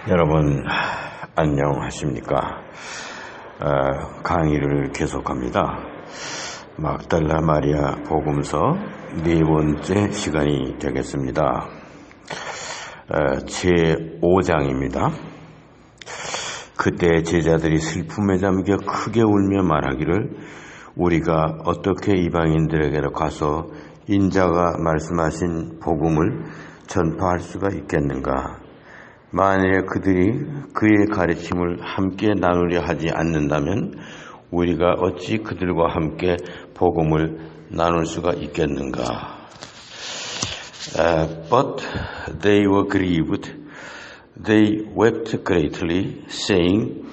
여러분 안녕하십니까? 강의를 계속합니다. 막달라 마리아 복음서 네 번째 시간이 되겠습니다. 제5장입니다. 그때 제자들이 슬픔에 잠겨 크게 울며 말하기를 우리가 어떻게 이방인들에게로 가서 인자가 말씀하신 복음을 전파할 수가 있겠는가? 만일 그들이 그의 가르침을 함께 나누려 하지 않는다면 우리가 어찌 그들과 함께 복음을 나눌 수가 있겠는가? But they were grieved. They wept greatly, saying,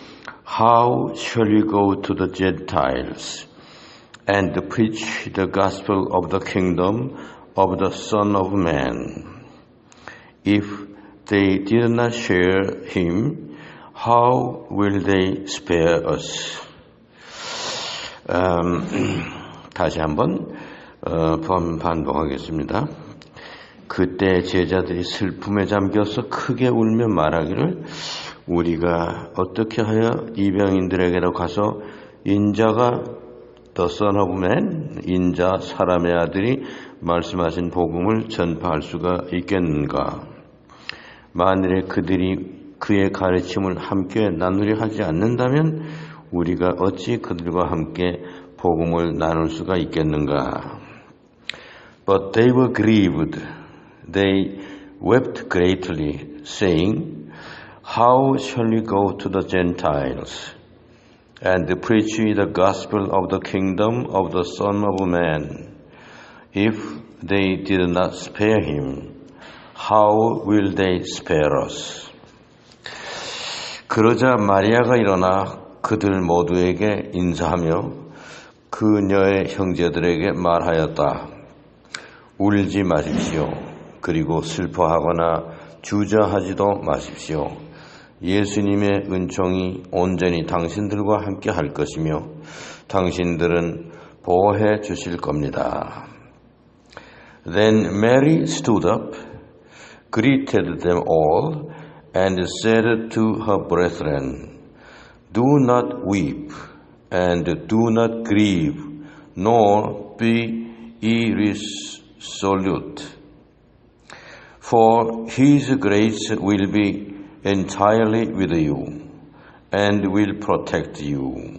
How shall we go to the Gentiles and preach the gospel of the kingdom of the Son of Man? If they did not share him, how will they spare us? 다시 한번 반복하겠습니다. 그때 제자들이 슬픔에 잠겨서 크게 울며 말하기를 우리가 어떻게 하여 이방인들에게로 가서 인자가 The Son of Man, 인자 사람의 아들이 말씀하신 복음을 전파할 수가 있겠는가? 만일에 그들이 그의 가르침을 함께 나누려 하지 않는다면 우리가 어찌 그들과 함께 복음을 나눌 수가 있겠는가? But they were grieved. They wept greatly, saying, How shall we go to the Gentiles and preach the gospel of the kingdom of the Son of Man? If they did not spare him, How will they spare us? 그러자 마리아가 일어나 그들 모두에게 인사하며 그녀의 형제들에게 말하였다. 울지 마십시오. 그리고 슬퍼하거나 주저하지도 마십시오. 예수님의 은총이 온전히 당신들과 함께 할 것이며 당신들은 보호해 주실 겁니다. Then Mary stood up, greeted them all, and said to her brethren, Do not weep, and do not grieve, nor be irresolute. For his grace will be entirely with you, and will protect you.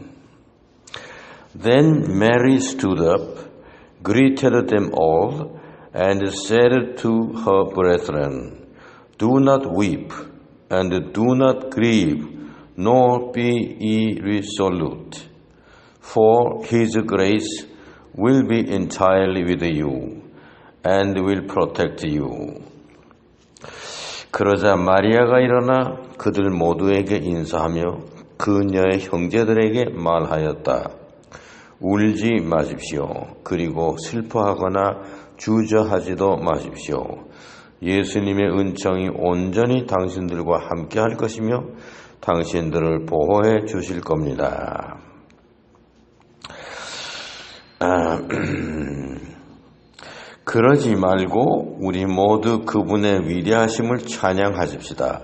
Then Mary stood up, greeted them all, and said to her brethren, Do not weep, and do not grieve, nor be irresolute. For his grace will be entirely with you, and will protect you. 그러자 마리아가 일어나 그들 모두에게 인사하며 그녀의 형제들에게 말하였다. 울지 마십시오. 그리고 슬퍼하거나 주저하지도 마십시오. 예수님의 은총이 온전히 당신들과 함께 할 것이며 당신들을 보호해 주실 겁니다. 그러지 말고 우리 모두 그분의 위대하심을 찬양하십시다.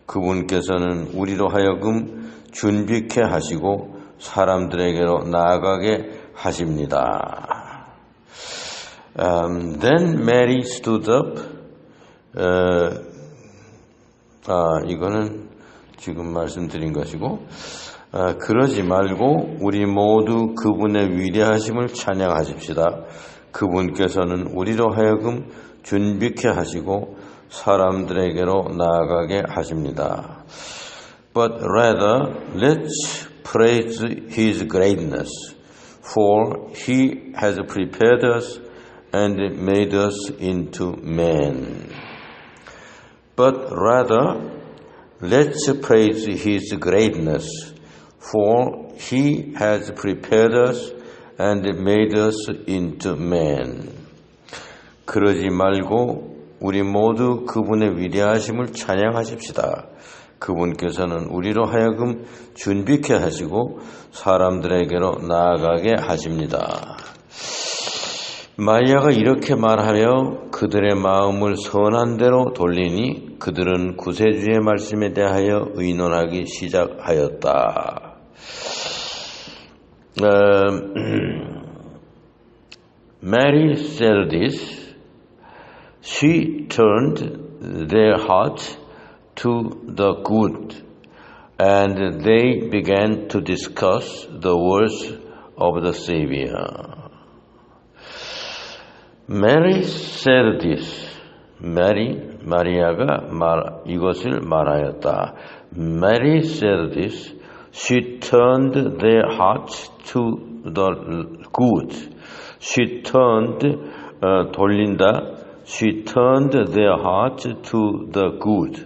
그분께서는 우리로 하여금 준비케 하시고 사람들에게로 나아가게 하십니다. Then Mary stood up. 이거는 지금 말씀드린 것이고, 그러지 말고 우리 모두 그분의 위대하심을 찬양하십시다. 그분께서는 우리로 하여금 준비케 하시고 사람들에게로 나아가게 하십니다. But rather, let's praise His greatness, for He has prepared us and made us into men. But rather, let's praise His greatness, for He has prepared us and made us into men. 그러지 말고 우리 모두 그분의 위대하심을 찬양하십시다. 그분께서는 우리로 하여금 준비케 하시고 사람들에게로 나아가게 하십니다. 마리아가 이렇게 말하여 그들의 마음을 선한 대로 돌리니 그들은 구세주의 말씀에 대하여 의논하기 시작하였다. Mary said this. She turned their hearts to the good, and they began to discuss the words of the Savior. Mary said this. 마리아가 이것을 말하였다. Mary said this. She turned their hearts to the good. She turned, 돌린다. She turned their hearts to the good.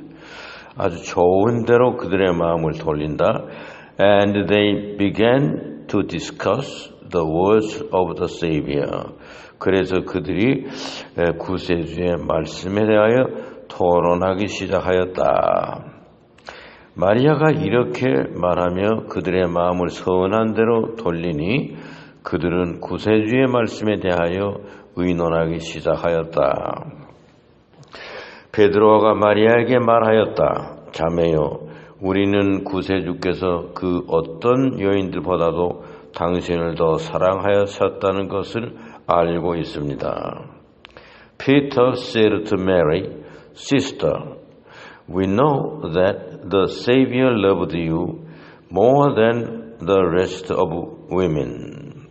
아주 좋은 대로 그들의 마음을 돌린다. And they began to discuss the words of the Savior. 그래서 그들이 구세주의 말씀에 대하여 토론하기 시작하였다. 마리아가 이렇게 말하며 그들의 마음을 선한 대로 돌리니 그들은 구세주의 말씀에 대하여 의논하기 시작하였다. 베드로가 마리아에게 말하였다. 자매여, 우리는 구세주께서 그 어떤 여인들보다도 당신을 더 사랑하였었다는 것을 알고 있습니다. Peter said to Mary, Sister, we know that the Savior loved you more than the rest of women.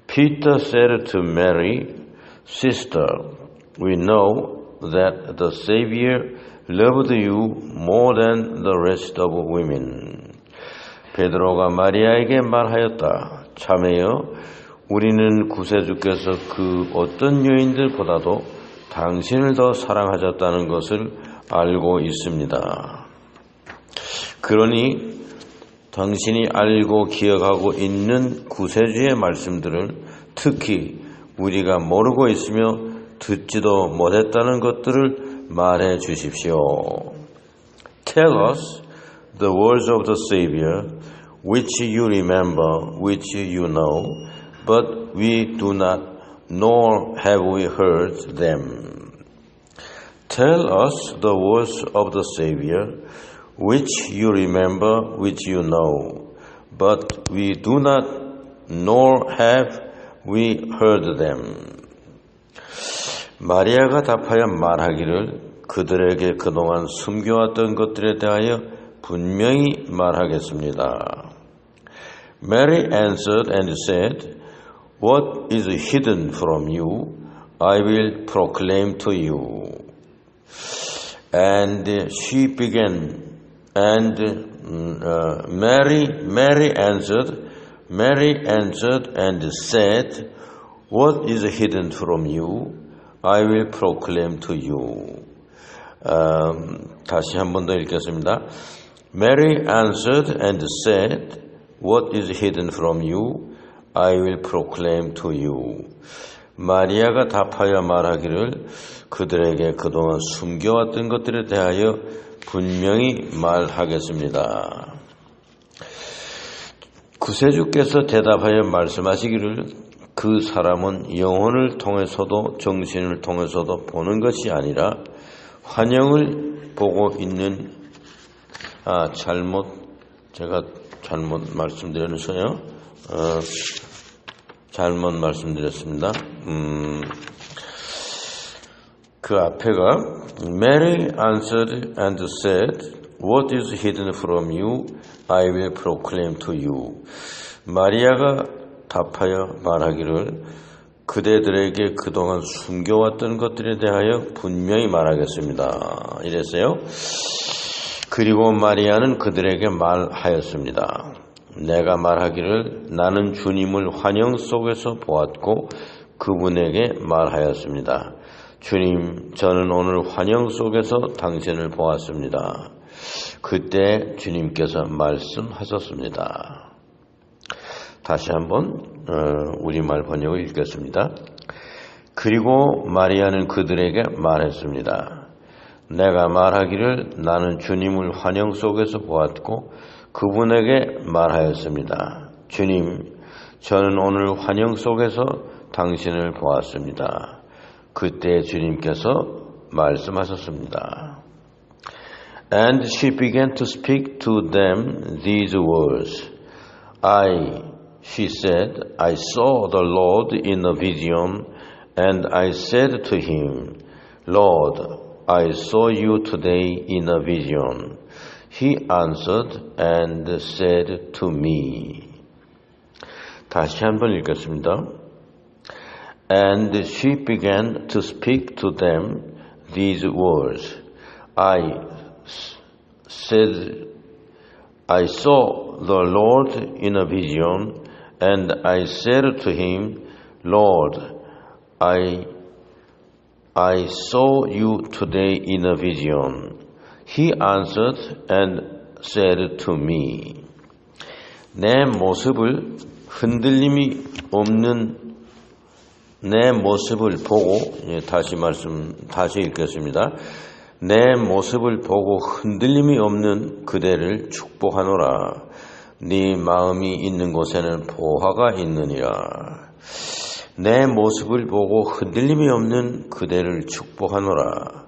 Peter said to Mary, Sister, we know that the Savior loved you more than the rest of women. 베드로가 마리아에게 말하였다. 자매여, 우리는 구세주께서 그 어떤 여인들보다도 당신을 더 사랑하셨다는 것을 알고 있습니다. 그러니 당신이 알고 기억하고 있는 구세주의 말씀들을 특히 우리가 모르고 있으며 듣지도 못했다는 것들을 말해 주십시오. Tell us the words of the Savior, which you remember, which you know, but we do not, nor have we heard them. Tell us the words of the Savior, which you remember, which you know, but we do not, nor have we heard them. 마리아가 답하여 말하기를 그들에게 그동안 숨겨왔던 것들에 대하여 분명히 말하겠습니다. Mary answered and said, What is hidden from you, I will proclaim to you. And she began, and Mary answered and said, What is hidden from you, I will proclaim to you. 다시 한 번 더 읽겠습니다. Mary answered and said, What is hidden from you, I will proclaim to you. 마리아가 답하여 말하기를 그들에게 그동안 숨겨왔던 것들에 대하여 분명히 말하겠습니다. 구세주께서 대답하여 말씀하시기를 그 사람은 영혼을 통해서도 정신을 통해서도 보는 것이 아니라 환영을 보고 있는 제가 잘못 말씀드렸어요. 잘못 말씀드렸습니다. 그 앞에가 Mary answered and said, What is hidden from you, I will proclaim to you. 마리아가 답하여 말하기를 그대들에게 그동안 숨겨왔던 것들에 대하여 분명히 말하겠습니다. 이랬어요. 그리고 마리아는 그들에게 말하였습니다. 내가 말하기를 나는 주님을 환영 속에서 보았고 그분에게 말하였습니다. 주님, 저는 오늘 환영 속에서 당신을 보았습니다. 그때 주님께서 말씀하셨습니다. 다시 한번 우리말 번역을 읽겠습니다. 그리고 마리아는 그들에게 말했습니다. 내가 말하기를 나는 주님을 환영 속에서 보았고 그분에게 말하였습니다. 주님, 저는 오늘 환영 속에서 당신을 보았습니다. 그때 주님께서 말씀하셨습니다. And she began to speak to them these words. She said, I saw the Lord in a vision, and I said to him, Lord, I saw you today in a vision. He answered and said to me. 다시 한번 읽겠습니다. And she began to speak to them these words. I said, I saw the Lord in a vision, and I said to him, Lord, I saw you today in a vision. He answered and said to me. 내 모습을 흔들림이 없는 내 모습을 보고 다시 읽겠습니다. 내 모습을 보고 흔들림이 없는 그대를 축복하노라. 네 마음이 있는 곳에는 보화가 있느니라. 내 모습을 보고 흔들림이 없는 그대를 축복하노라.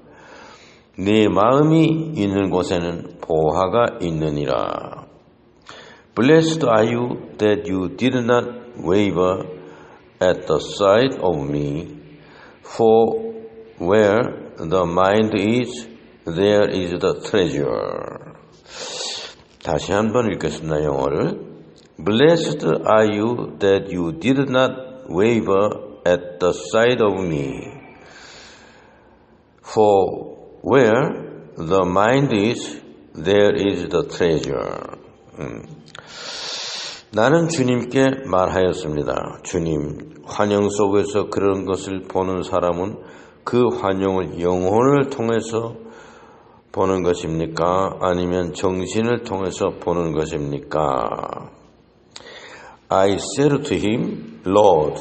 네 마음이 있는 곳에는 보화가 있느니라. Blessed are you that you did not waver at the sight of me, for where the mind is, there is the treasure. 다시 한번 읽겠습니다. 영어를. Blessed are you that you did not waver at the sight of me, for where the mind is, there is the treasure. 나는 주님께 말하였습니다. 주님, 환영 속에서 그런 것을 보는 사람은 그 환영을 영혼을 통해서 보는 것입니까? 아니면 정신을 통해서 보는 것입니까? I said to him, Lord,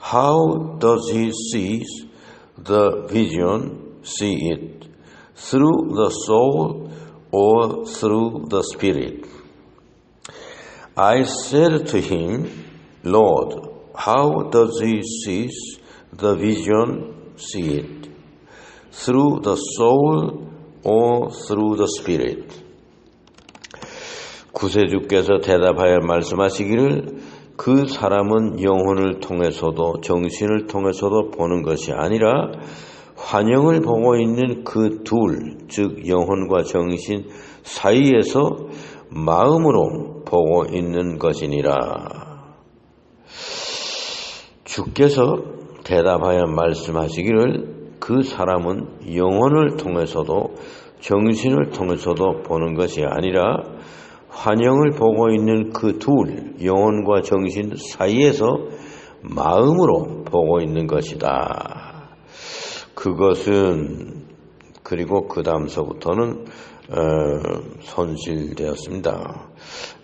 how does he see the vision, see it? Through the soul or through the spirit? I said to him, Lord, how does he see the vision, see it? Through the soul or through the spirit? 구세주께서 대답하여 말씀하시기를 그 사람은 영혼을 통해서도 정신을 통해서도 보는 것이 아니라 환영을 보고 있는 그 둘, 즉 영혼과 정신 사이에서 마음으로 보고 있는 것이니라. 주께서 대답하여 말씀하시기를 그 사람은 영혼을 통해서도 정신을 통해서도 보는 것이 아니라 환영을 보고 있는 그 둘, 영혼과 정신 사이에서 마음으로 보고 있는 것이다. 그것은 그리고 그 다음서부터는 손실되었습니다.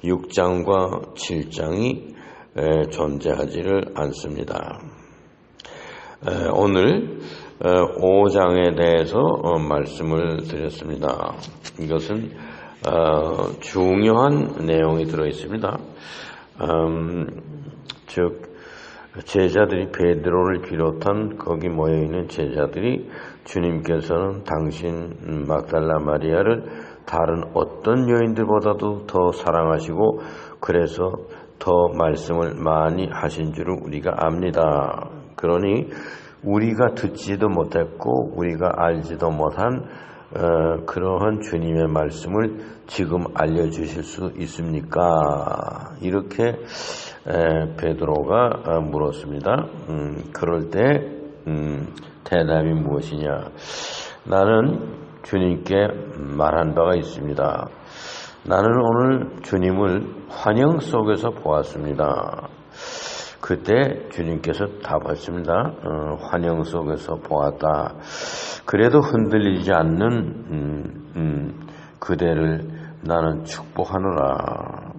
6장과 7장이 존재하지를 않습니다. 오늘 5장에 대해서 말씀을 드렸습니다. 이것은 중요한 내용이 들어있습니다. 즉 제자들이 베드로를 비롯한 거기 모여있는 제자들이 주님께서는 당신 막달라 마리아를 다른 어떤 여인들보다도 더 사랑하시고 그래서 더 말씀을 많이 하신 줄을 우리가 압니다. 그러니 우리가 듣지도 못했고 우리가 알지도 못한 그러한 주님의 말씀을 지금 알려주실 수 있습니까? 이렇게 베드로가 물었습니다. 그럴 때 대답이 무엇이냐? 나는 주님께 말한 바가 있습니다. 나는 오늘 주님을 환영 속에서 보았습니다. 그때 주님께서 답하십니다. 환영 속에서 보았다. 그래도 흔들리지 않는 그대를 나는 축복하노라.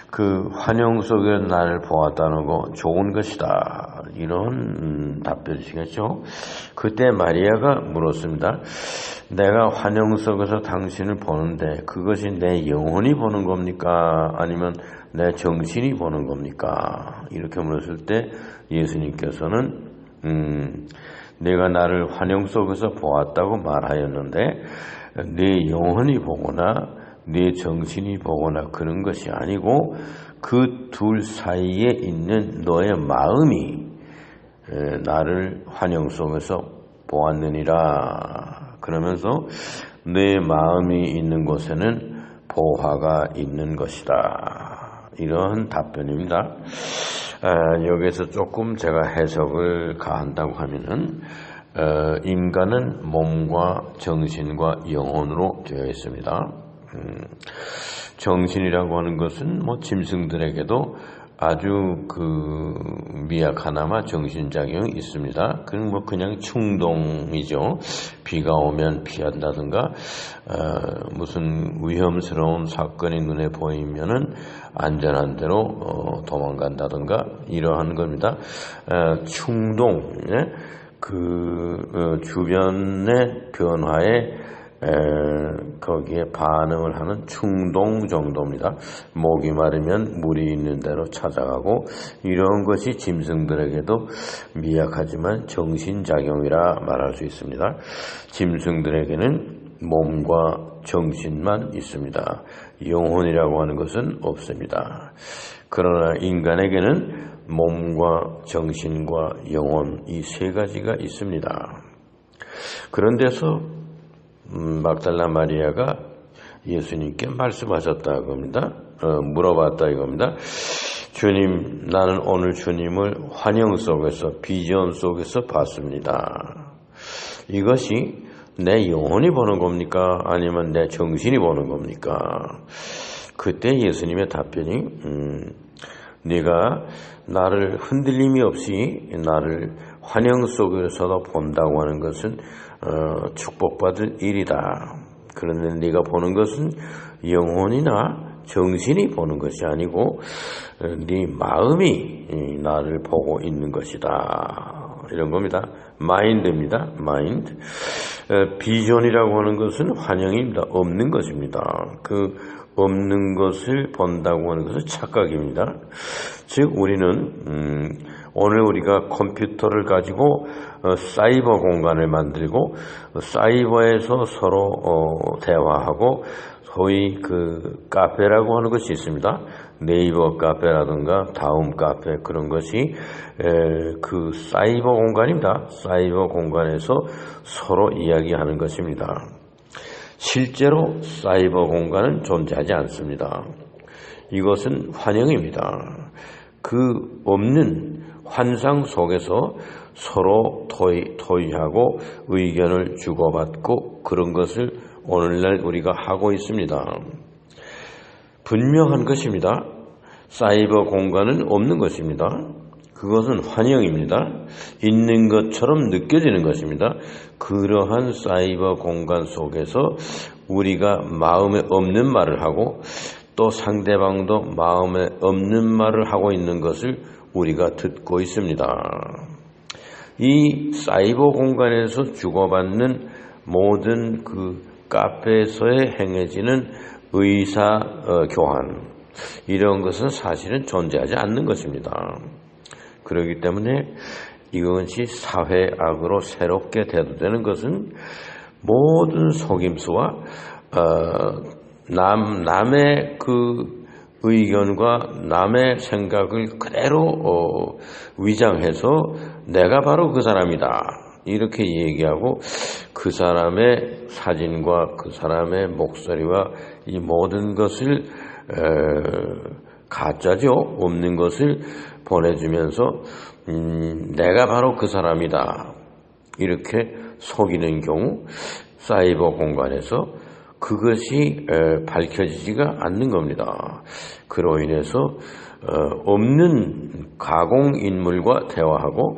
그 환영 속에 나를 보았다는 거 좋은 것이다. 이런 답변이시겠죠. 그때 마리아가 물었습니다. 내가 환영 속에서 당신을 보는데 그것이 내 영혼이 보는 겁니까? 아니면 내 정신이 보는 겁니까? 이렇게 물었을 때 예수님께서는 내가 나를 환영 속에서 보았다고 말하였는데 네 영혼이 보거나 네 정신이 보거나 그런 것이 아니고 그 둘 사이에 있는 너의 마음이 나를 환영 속에서 보았느니라. 그러면서 내 마음이 있는 곳에는 보화가 있는 것이다. 이런 답변입니다. 여기서 조금 제가 해석을 가한다고 하면은 인간은 몸과 정신과 영혼으로 되어 있습니다. 정신이라고 하는 것은 뭐 짐승들에게도 아주 미약하나마 정신작용이 있습니다. 그건 뭐 그냥 충동이죠. 비가 오면 피한다든가, 무슨 위험스러운 사건이 눈에 보이면은 안전한 데로 도망간다든가 이러한 겁니다. 충동, 주변의 변화에 거기에 반응을 하는 충동 정도입니다. 목이 마르면 물이 있는 대로 찾아가고 이런 것이 짐승들에게도 미약하지만 정신작용이라 말할 수 있습니다. 짐승들에게는 몸과 정신만 있습니다. 영혼이라고 하는 것은 없습니다. 그러나 인간에게는 몸과 정신과 영혼 이 세 가지가 있습니다. 그런 데서 막달라 마리아가 예수님께 말씀하셨다고 합니다. 물어봤다 이겁니다. 주님, 나는 오늘 주님을 환영 속에서 비전 속에서 봤습니다. 이것이 내 영혼이 보는 겁니까? 아니면 내 정신이 보는 겁니까? 그때 예수님의 답변이 네가 나를 흔들림이 없이 나를 환영 속에서도 본다고 하는 것은 축복받을 일이다. 그런데 네가 보는 것은 영혼이나 정신이 보는 것이 아니고 네 마음이 나를 보고 있는 것이다. 이런 겁니다. 마인드입니다. 마인드. 비전이라고 하는 것은 환영입니다. 없는 것입니다. 그 없는 것을 본다고 하는 것은 착각입니다. 즉 우리는 오늘 우리가 컴퓨터를 가지고 사이버 공간을 만들고 사이버에서 서로 대화하고 소위 카페라고 하는 것이 있습니다. 네이버 카페라든가 다음 카페 그런 것이 사이버 공간입니다. 사이버 공간에서 서로 이야기하는 것입니다. 실제로 사이버 공간은 존재하지 않습니다. 이것은 환영입니다. 그 없는 환상 속에서 서로 토의하고 의견을 주고받고 그런 것을 오늘날 우리가 하고 있습니다. 분명한 것입니다. 사이버 공간은 없는 것입니다. 그것은 환영입니다. 있는 것처럼 느껴지는 것입니다. 그러한 사이버 공간 속에서 우리가 마음에 없는 말을 하고 또 상대방도 마음에 없는 말을 하고 있는 것을 우리가 듣고 있습니다. 이 사이버 공간에서 주고받는 모든 카페에서의 행해지는 의사 교환 이런 것은 사실은 존재하지 않는 것입니다. 그렇기 때문에 이것이 사회악으로 새롭게 대두되는 것은 모든 속임수와 남의 의견과 남의 생각을 그대로 위장해서 내가 바로 그 사람이다 이렇게 얘기하고 그 사람의 사진과 그 사람의 목소리와 이 모든 것을 가짜죠. 없는 것을 보내주면서 내가 바로 그 사람이다 이렇게 속이는 경우 사이버 공간에서 그것이 밝혀지지가 않는 겁니다. 그로 인해서 없는 가공인물과 대화하고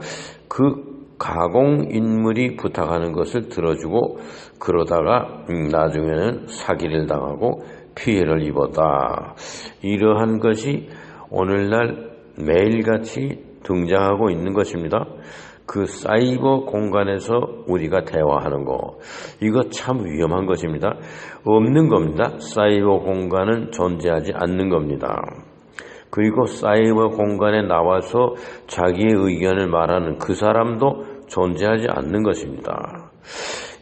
그 가공인물이 부탁하는 것을 들어주고 그러다가 나중에는 사기를 당하고 피해를 입었다. 이러한 것이 오늘날 매일같이 등장하고 있는 것입니다. 그 사이버 공간에서 우리가 대화하는 거 이거 참 위험한 것입니다. 없는 겁니다. 사이버 공간은 존재하지 않는 겁니다. 그리고 사이버 공간에 나와서 자기의 의견을 말하는 그 사람도 존재하지 않는 것입니다.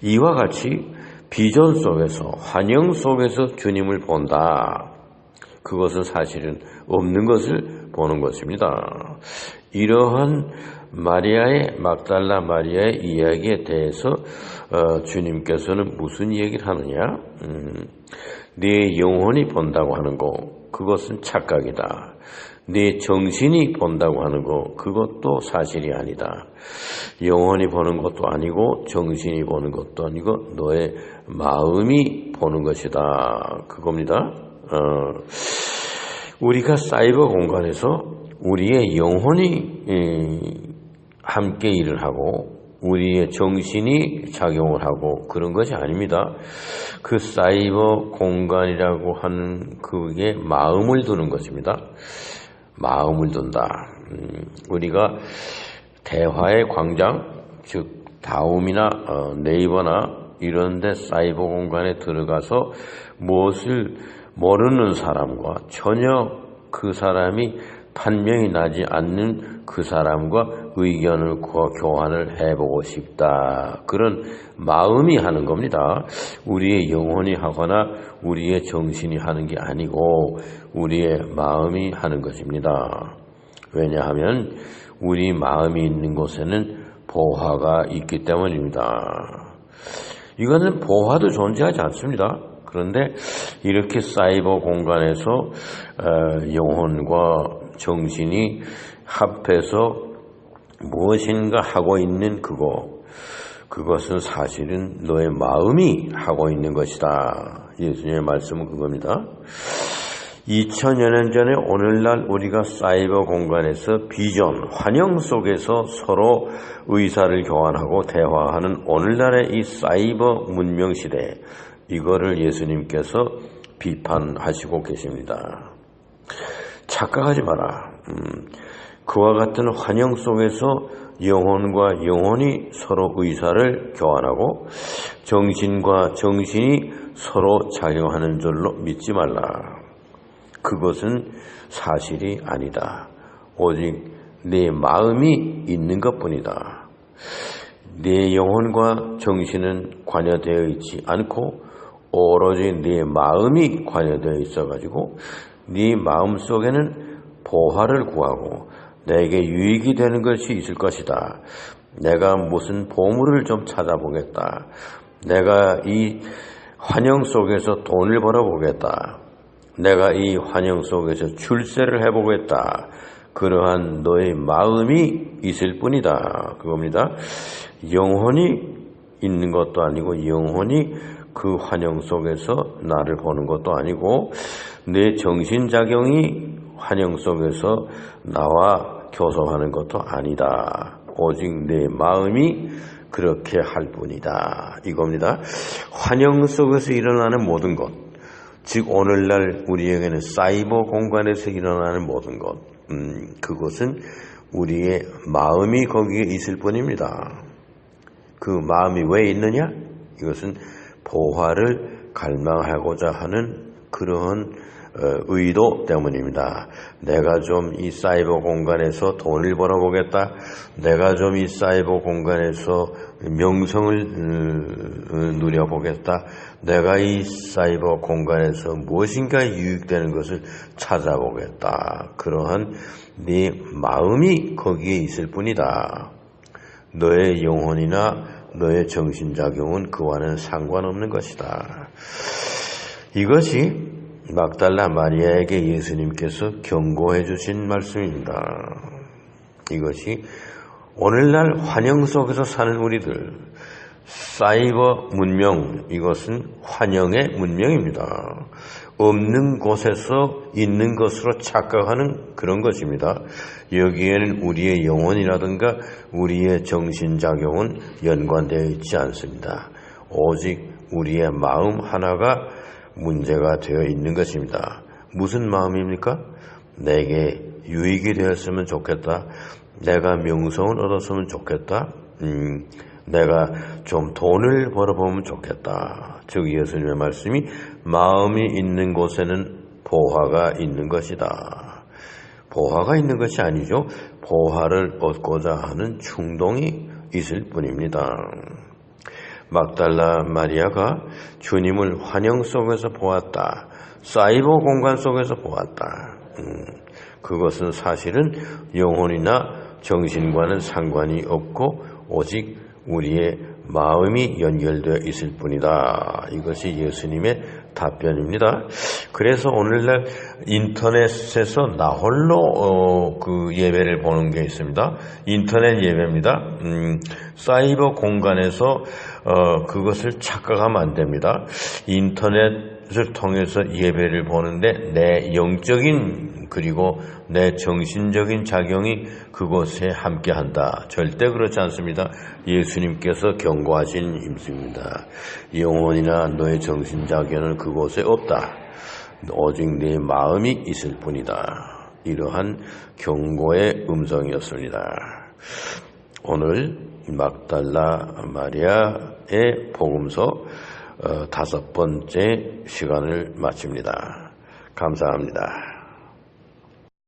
이와 같이 비전 속에서, 환영 속에서 주님을 본다. 그것은 사실은 없는 것을 보는 것입니다. 이러한 막달라 마리아의 이야기에 대해서 주님께서는 무슨 얘기를 하느냐? 네 영혼이 본다고 하는 거, 그것은 착각이다. 네 정신이 본다고 하는 거, 그것도 사실이 아니다. 영혼이 보는 것도 아니고 정신이 보는 것도 아니고 너의 마음이 보는 것이다. 그겁니다. 우리가 사이버 공간에서 우리의 영혼이 함께 일을 하고 우리의 정신이 작용을 하고 그런 것이 아닙니다. 그 사이버 공간이라고 하는 그게 마음을 두는 것입니다. 마음을 둔다. 우리가 대화의 광장, 즉 다음이나 네이버나 이런 데 사이버 공간에 들어가서 무엇을 모르는 사람과 전혀 그 사람이 판명이 나지 않는 그 사람과 의견을 교환을 해보고 싶다. 그런 마음이 하는 겁니다. 우리의 영혼이 하거나 우리의 정신이 하는 게 아니고 우리의 마음이 하는 것입니다. 왜냐하면 우리 마음이 있는 곳에는 보화가 있기 때문입니다. 이거는 보화도 존재하지 않습니다. 그런데 이렇게 사이버 공간에서 영혼과 정신이 합해서 무엇인가 하고 있는 그것은 사실은 너의 마음이 하고 있는 것이다. 예수님의 말씀은 그겁니다. 2000여 년 전에 오늘날 우리가 사이버 공간에서 비전, 환영 속에서 서로 의사를 교환하고 대화하는 오늘날의 이 사이버 문명 시대, 이거를 예수님께서 비판하시고 계십니다. 착각하지 마라. 그와 같은 환영 속에서 영혼과 영혼이 서로 의사를 교환하고 정신과 정신이 서로 작용하는 줄로 믿지 말라. 그것은 사실이 아니다. 오직 내 마음이 있는 것뿐이다. 내 영혼과 정신은 관여되어 있지 않고 오로지 네 마음이 관여되어 있어가지고 네 마음 속에는 보화를 구하고 내게 유익이 되는 것이 있을 것이다. 내가 무슨 보물을 좀 찾아보겠다. 내가 이 환영 속에서 돈을 벌어보겠다. 내가 이 환영 속에서 출세를 해보겠다. 그러한 너의 마음이 있을 뿐이다. 그겁니다. 영혼이 있는 것도 아니고 영혼이 그 환영 속에서 나를 보는 것도 아니고 내 정신작용이 환영 속에서 나와 교섭하는 것도 아니다. 오직 내 마음이 그렇게 할 뿐이다. 이겁니다. 환영 속에서 일어나는 모든 것, 즉 오늘날 우리에게는 사이버 공간에서 일어나는 모든 것, 그것은 우리의 마음이 거기에 있을 뿐입니다. 그 마음이 왜 있느냐? 이것은 보화를 갈망하고자 하는 그러한 의도 때문입니다. 내가 좀 이 사이버 공간에서 돈을 벌어보겠다. 내가 좀 이 사이버 공간에서 명성을 누려보겠다. 내가 이 사이버 공간에서 무엇인가 유익되는 것을 찾아보겠다. 그러한 네 마음이 거기에 있을 뿐이다. 너의 영혼이나 너의 정신작용은 그와는 상관없는 것이다. 이것이 막달라 마리아에게 예수님께서 경고해 주신 말씀입니다. 이것이 오늘날 환영 속에서 사는 우리들, 사이버 문명, 이것은 환영의 문명입니다. 없는 곳에서 있는 것으로 착각하는 그런 것입니다. 여기에는 우리의 영혼이라든가 우리의 정신작용은 연관되어 있지 않습니다. 오직 우리의 마음 하나가 문제가 되어 있는 것입니다. 무슨 마음입니까? 내게 유익이 되었으면 좋겠다. 내가 명성을 얻었으면 좋겠다. 내가 좀 돈을 벌어보면 좋겠다. 즉 예수님의 말씀이 마음이 있는 곳에는 보화가 있는 것이다. 보화가 있는 것이 아니죠. 보화를 얻고자 하는 충동이 있을 뿐입니다. 막달라 마리아가 주님을 환영 속에서 보았다. 사이버 공간 속에서 보았다. 그것은 사실은 영혼이나 정신과는 상관이 없고 오직 우리의 마음이 연결되어 있을 뿐이다. 이것이 예수님의 답변입니다. 그래서 오늘날 인터넷에서 나홀로 그 예배를 보는 게 있습니다. 인터넷 예배입니다. 사이버 공간에서 그것을 착각하면 안 됩니다. 인터넷을 통해서 예배를 보는데 내 영적인 그리고 내 정신적인 작용이 그곳에 함께한다. 절대 그렇지 않습니다. 예수님께서 경고하신 임수입니다. 영혼이나 너의 정신작용은 그곳에 없다. 오직 내 마음이 있을 뿐이다. 이러한 경고의 음성이었습니다. 오늘 막달라 마리아의 복음서 5번째 시간을 마칩니다. 감사합니다.